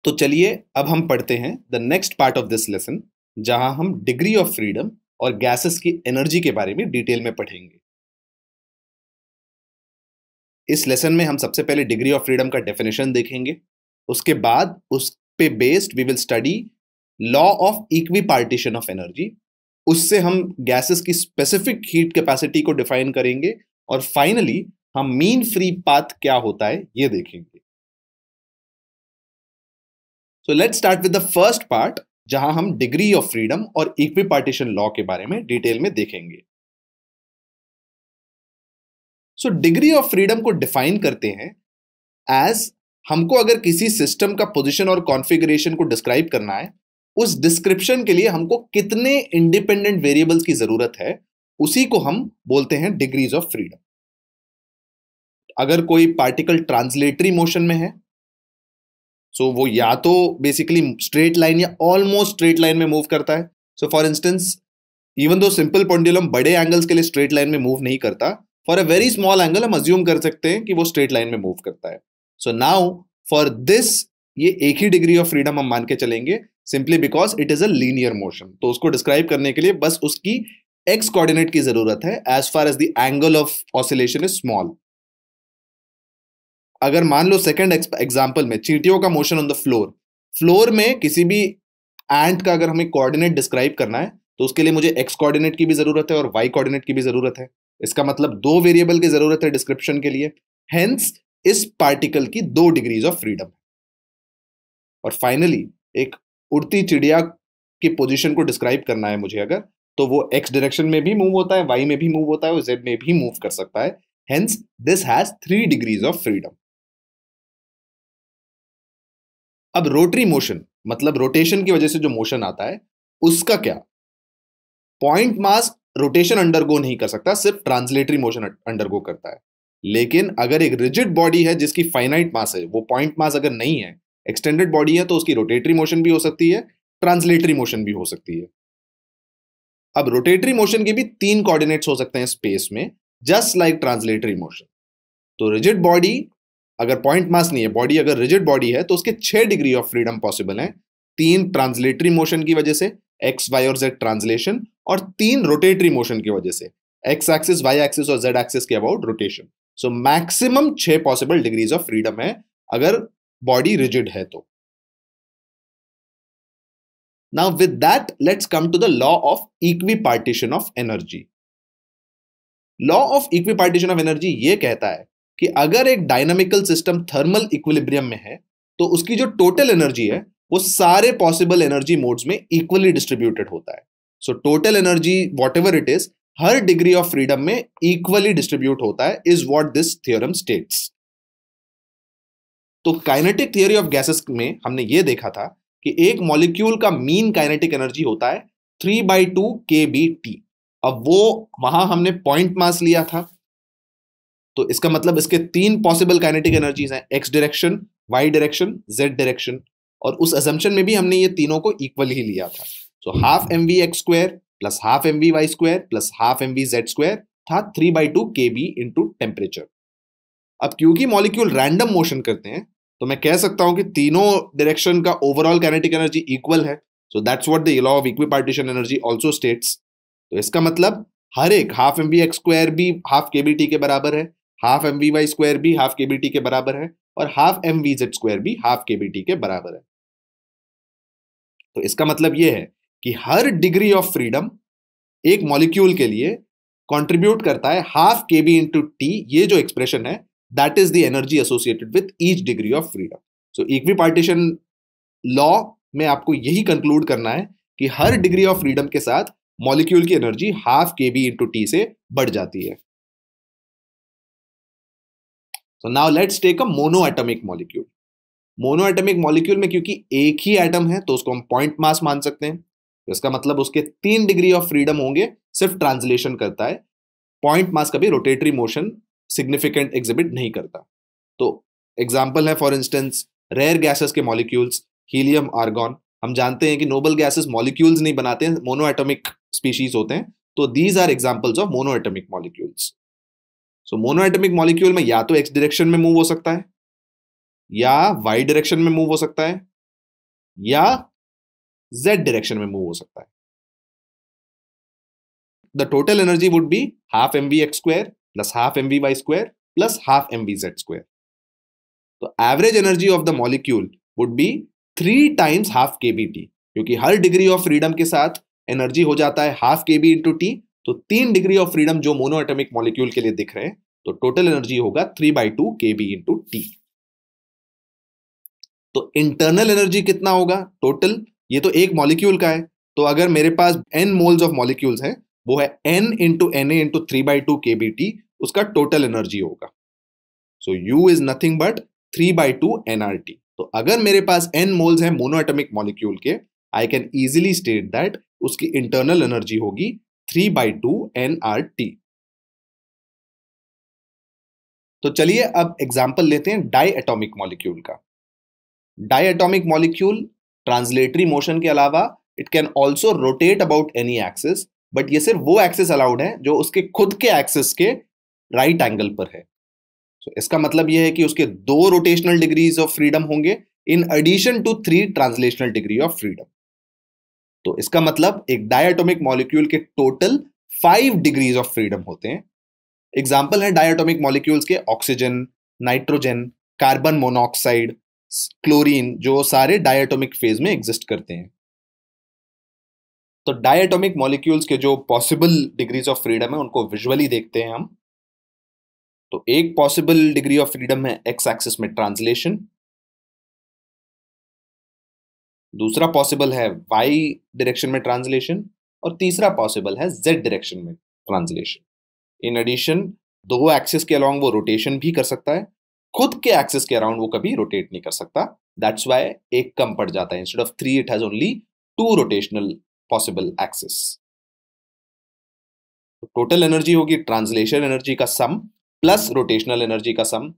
तो चलिए अब हम पढ़ते हैं the next part of this lesson, जहां हम डिग्री ऑफ फ्रीडम और गैसेस की एनर्जी के बारे में डिटेल में पढ़ेंगे। इस लेसन में हम सबसे पहले डिग्री ऑफ फ्रीडम का डेफिनेशन देखेंगे। उसके बाद उस पे based we will study law of equipartition of energy. उससे हम गैसेस की स्पेसिफिक हीट कैपेसिटी को डिफाइन करेंगे और फाइनली हम मीन फ्री पाथ क्या होता है ये देखेंगे। So let's start with the first part, जहां हम डिग्री ऑफ फ्रीडम और इक्विपार्टीशन लॉ के बारे में डिटेल में देखेंगे। सो डिग्री ऑफ फ्रीडम को डिफाइन करते हैं एज हमको अगर किसी सिस्टम का पोजीशन और कॉन्फ़िगरेशन को डिस्क्राइब करना है, उस डिस्क्रिप्शन के लिए हमको कितने इंडिपेंडेंट वेरिएबल्स की जरूरत है, उसी को हम बोलते हैं डिग्रीज ऑफ फ्रीडम। अगर कोई पार्टिकल ट्रांसलेटरी मोशन में है, सो वो या तो बेसिकली स्ट्रेट लाइन या ऑलमोस्ट स्ट्रेट लाइन में मूव करता है। So for instance, even though simple pendulum बड़े एंगल्स के लिए स्ट्रेट लाइन में मूव नहीं करता, for a very small angle हम अज्यूम कर सकते हैं कि वो स्ट्रेट लाइन में मूव करता है। सो नाउ फॉर दिस ये एक ही डिग्री ऑफ फ्रीडम हम मान के चलेंगे, simply because it is a linear motion. तो उसको डिस्क्राइब करने के लिए बस उसकी एक्स कोऑर्डिनेट की जरूरत है as far as the angle of oscillation is small. अगर मान लो सेकंड एग्जांपल में चींटियों का मोशन ऑन द फ्लोर में किसी भी एंट का अगर हमें कोऑर्डिनेट डिस्क्राइब करना है, तो उसके लिए मुझे एक्स कोऑर्डिनेट की भी जरूरत है और वाई कोऑर्डिनेट की भी जरूरत है। इसका मतलब दो वेरिएबल की जरूरत है डिस्क्रिप्शन के लिए। हेंस इस पार्टिकल की दो डिग्रीज ऑफ फ्रीडम। और फाइनली एक उड़ती चिड़िया की पोजीशन को डिस्क्राइब करना है मुझे अगर, तो वो एक्स डायरेक्शन में भी मूव होता है, वाई में भी मूव होता है और जेड में भी मूव कर सकता है। Hence this has 3 degrees of freedom. अब रोटरी मोशन मतलब रोटेशन की वजह से जो मोशन आता है उसका क्या? पॉइंट मास रोटेशन अंडरगो नहीं कर सकता, सिर्फ ट्रांसलेटरी मोशन अंडरगो करता है। लेकिन अगर एक रिजिड बॉडी है जिसकी फाइनाइट मास है, वो पॉइंट मास अगर नहीं है, एक्सटेंडेड बॉडी है, तो उसकी रोटेटरी मोशन भी हो सकती है, ट्रांसलेटरी मोशन भी हो सकती है। अब रोटेटरी मोशन के भी 3 कोऑर्डिनेट्स हो सकते हैं स्पेस में, जस्ट लाइक ट्रांसलेटरी मोशन। तो रिजिड बॉडी अगर पॉइंट मास नहीं है, बॉडी अगर रिजिड बॉडी है, तो उसके 6 डिग्री ऑफ फ्रीडम पॉसिबल है। 3 ट्रांसलेटरी मोशन की वजह से, एक्स वाई और जेड ट्रांसलेशन, और 3 रोटेटरी मोशन की वजह से, एक्स एक्सिस वाई एक्सिस और जेड एक्सिस के about rotation. So maximum 6 possible degrees of freedom है अगर बॉडी रिजिड है तो। Now with that let's come to the law of equipartition of energy. Law of equipartition of energy ये कहता है कि अगर एक डायनामिकल सिस्टम थर्मल इक्विलिब्रियम में है, तो उसकी जो टोटल एनर्जी है वो सारे पॉसिबल एनर्जी मोड्स में इक्वली डिस्ट्रीब्यूटेड होता है। So total energy what ever it is, her degree of freedom में इक्वली डिस्ट्रीब्यूट होता है, is what this theorem states. तो काइनेटिक थियरी ऑफ गैसेस में हमने ये देखा था कि एक मॉलिक्यूल का मीन काइनेटिक एनर्जी होता है 3/2 kBT। अब वो वहां हमने पॉइंट मास लिया था, तो इसका मतलब इसके 3 पॉसिबल काइनेटिक एनर्जीज हैं, X direction, Y direction, Z direction. और उस अजम्पशन में भी हमने ये तीनों को इक्वल ही लिया था। So half mv x square plus half mv y square plus half mv z square था 3/2 kb इंटू टेम्परेचर। अब क्योंकि मॉलिक्यूल रैंडम मोशन करते हैं, तो मैं कह सकता हूं कि तीनों डायरेक्शन का ओवरऑल काइनेटिक एनर्जी इक्वल है। So that's what the law of equipartition energy also states. तो इसका मतलब हर एक हाफ mv x स्क्वायर भी हाफ kbt के बराबर है, हाफ mv y स्क्वायर भी हाफ kbt के बराबर है, और हाफ mv z स्क्वायर भी हाफ kbt के बराबर है। तो इसका मतलब यह है कि हर डिग्री ऑफ फ्रीडम एक मॉलिक्यूल के लिए कंट्रीब्यूट करता है हाफ kb इंटू टी। ये जो एक्सप्रेशन है that is the energy associated with each degree of freedom. So equipartition law में आपको यही कंक्लूड करना है कि हर डिग्री ऑफ फ्रीडम के साथ मॉलिक्यूल की energy half kb into T से बढ़ जाती है। So now let's take a monoatomic molecule. Monoatomic molecule में क्योंकि एक ही एटम है, तो उसको हम पॉइंट मास मान सकते हैं। तो इसका मतलब उसके 3 डिग्री ऑफ फ्रीडम होंगे, सिर्फ ट्रांसलेशन करता है। पॉइंट मास कभी रोटेटरी मोशन सिग्निफिकेंट एग्जिबिट नहीं करता। तो एग्जांपल है फॉर इंस्टेंस रेयर गैसेस के मॉलिक्यूल्स, हीलियम, आर्गॉन। हम जानते हैं कि नोबल गैसेस मॉलिक्यूल्स नहीं बनाते हैं, मोनोएटॉमिक स्पीशीज होते हैं। तो these are examples of monoatomic molecules. So monoatomic molecule में या तो एक्स डायरेक्शन में मूव हो सकता है, या वाई डायरेक्शन में मूव हो सकता है, या z डायरेक्शन में मूव हो सकता है। The total energy would be half mv(x²) plus half mvy² plus half mvz²। तो average energy of the molecule would be 3 times half kBt, क्योंकि हर डिग्री ऑफ फ्रीडम के साथ एनर्जी हो जाता है हाफ kb इंटू टी। तो 3 degree of freedom जो mono atomic molecule के लिए दिख रहे हैं, तो टोटल एनर्जी होगा 3/2 kb इंटू टी। तो इंटरनल एनर्जी कितना होगा टोटल? ये तो एक मॉलिक्यूल का है, तो अगर मेरे पास n मोल्स ऑफ मॉलिक्यूल्स हैं, वो है n into Na into 3/2 kBt, उसका टोटल एनर्जी होगा। So U is nothing but 3/2 nRT। तो अगर मेरे पास n मोल्स हैं मोनो एटॉमिक मॉलिक्यूल के, I can easily state that उसकी इंटरनल एनर्जी होगी 3/2 nRT। तो चलिए अब एग्जांपल लेते हैं डाई एटॉमिक मॉलिक्यूल का। Diatomic molecule translatory motion के अलावा it can also rotate about any axis, but ये सिर्फ वो एक्सिस अलाउड है जो उसके खुद के एक्सिस के राइट एंगल पर है। So, इसका मतलब यह है कि उसके 2 रोटेशनल डिग्रीज ऑफ फ्रीडम होंगे in addition to 3 translational degree of freedom. तो इसका मतलब एक डायटोमिक मॉलिक्यूल के टोटल 5 डिग्रीज ऑफ फ्रीडम होते हैं। एग्जाम्पल है डायटोमिक मॉलिक्यूल्स के oxygen, nitrogen, carbon monoxide, chlorine, जो सारे डायटोमिक फेज में एग्जिस्ट करते हैं। तो डायटोमिक मॉलिक्यूल्स के जो पॉसिबल डिग्रीज ऑफ फ्रीडम है उनको विजुअली देखते हैं हम। तो एक पॉसिबल डिग्री ऑफ फ्रीडम है एक्स एक्सिस में ट्रांसलेशन, दूसरा पॉसिबल है वाई डायरेक्शन में ट्रांसलेशन, और तीसरा पॉसिबल है जेड डायरेक्शन में ट्रांसलेशन। इन एडिशन 2 एक्सिस के अलोंग वो रोटेशन भी कर सकता है, खुद के एक्सिस के अराउंड वो कभी रोटेट नहीं कर सकता। दैट्स वाई एक कम पड़ जाता है, instead of 3 it has only 2 rotational possible axis. Total energy होगी ट्रांसलेशन एनर्जी का सम प्लस रोटेशनल एनर्जी का sum.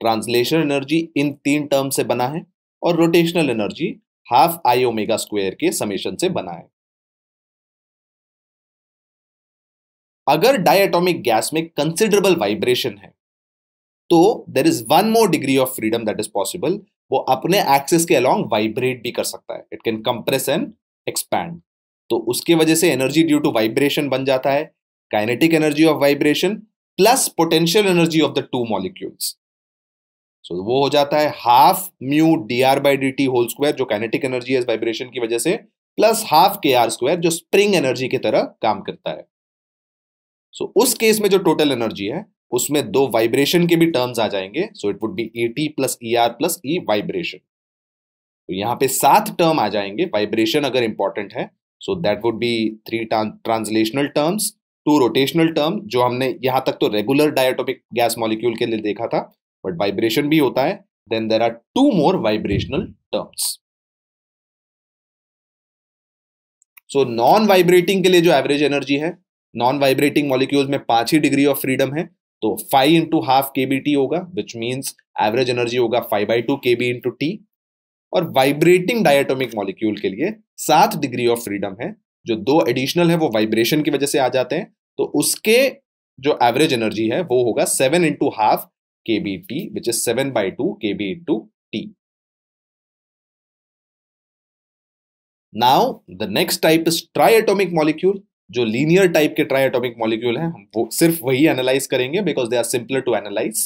Translation energy in 3 term से बना है और rotational energy half I omega square के समेशन से बना है। अगर डायटोमिक गैस में कंसिडरेबल वाइब्रेशन है तो there is one more degree of freedom that is possible. वो अपने एक्सिस के अलोंग वाइब्रेट भी कर सकता है, it can compress and expand. तो उसके वजह से एनर्जी ड्यू टू वाइब्रेशन बन जाता है kinetic energy of vibration plus potential energy of the 2 molecules. So वो हो जाता है half mu dr/dt whole square, जो काइनेटिक एनर्जी है वाइब्रेशन की वजह से, प्लस हाफ kr², जो स्प्रिंग एनर्जी की तरह काम करता है। सो उस केस में जो टोटल एनर्जी है उसमें 2 वाइब्रेशन के भी टर्म्स आ जाएंगे। So it would be ET plus ER plus E vibration. तो यहां पे 7 टर्म आ जाएंगे वाइब्रेशन अगर इंपॉर्टेंट है। So that would be 3 translational terms, 2 rotational term, जो हमने यहां तक तो रेगुलर डायटोमिक गैस मॉलिक्यूल के लिए देखा था, बट वाइब्रेशन भी होता है। Then there are 2 more vibrational terms. So non vibrating के लिए जो एवरेज एनर्जी है, नॉन वाइब्रेटिंग मॉलिक्यूल्स में 5 ही डिग्री ऑफ फ्रीडम है, तो 5 इंटू हाफ kBt होगा, विच मीन्स एवरेज एनर्जी होगा 5/2 kb इंटू टी। और वाइब्रेटिंग डायटोमिक मॉलिक्यूल के लिए 7 डिग्री ऑफ फ्रीडम है, जो 2 एडिशनल है वो वाइब्रेशन की वजह से आ जाते हैं, तो उसके जो एवरेज एनर्जी है वो होगा 7 into half kBt, which is 7/2 kb into t. Now the next type is triatomic molecule। जो लीनियर टाइप के ट्राइएटॉमिक मॉलिक्यूल हैं हम वो सिर्फ वही एनालाइज करेंगे because they are simpler to analyse.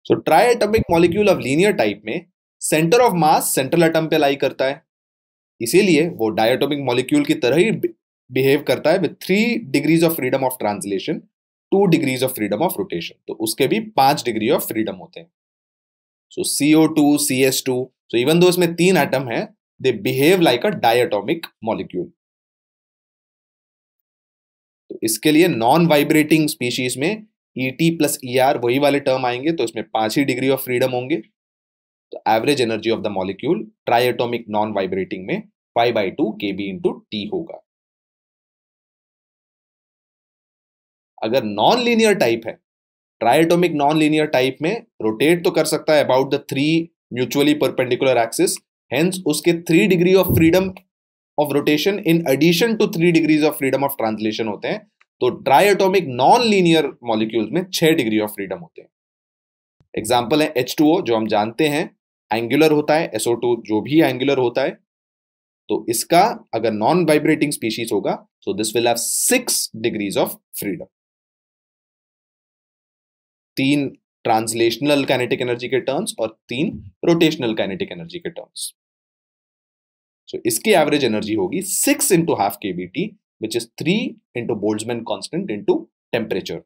So triatomic molecule of linear type में centre of mass central atom पे लाई करता है, इसीलिए वो डायटोमिक मॉलिक्यूल की तरह ही बिहेव करता है with 3 degrees of freedom of translation, 2 degrees of freedom of rotation. तो उसके भी 5 डिग्री ऑफ फ्रीडम होते हैं। सो CO2, CS2, so even though इसमें 3 एटम है, they behave like a diatomic molecule। तो इसके लिए नॉन वाइब्रेटिंग स्पीशीज में ET प्लस ER वही वाले टर्म आएंगे, तो इसमें 5 ही डिग्री ऑफ फ्रीडम होंगे। तो average energy of the molecule ट्राइएटोमिक non vibrating में 5/2 kb इंटू टी होगा। अगर नॉन लीनियर टाइप है, ट्राइएटोमिक नॉन लीनियर टाइप में रोटेट तो कर सकता है about the 3 mutually perpendicular axis, hence उसके 3 degree of freedom of rotation in addition to 3 degrees of freedom of translation होते हैं। तो ट्राइएटोमिक नॉन लीनियर मॉलिक्यूल्स में 6 डिग्री ऑफ फ्रीडम होते हैं। एग्जाम्पल है H2O, जो हम जानते हैं एंगुलर होता है, SO2 जो भी एंगुलर होता है, तो इसका अगर नॉन वाइब्रेटिंग स्पीशीज होगा तो this will have 6 degrees of freedom. 3 translational kinetic energy के टर्म्स और 3 रोटेशनल काइनेटिक एनर्जी के टर्म्स। सो इसकी एवरेज एनर्जी होगी 6 into half kBt, which is 3 into Boltzmann constant into temperature।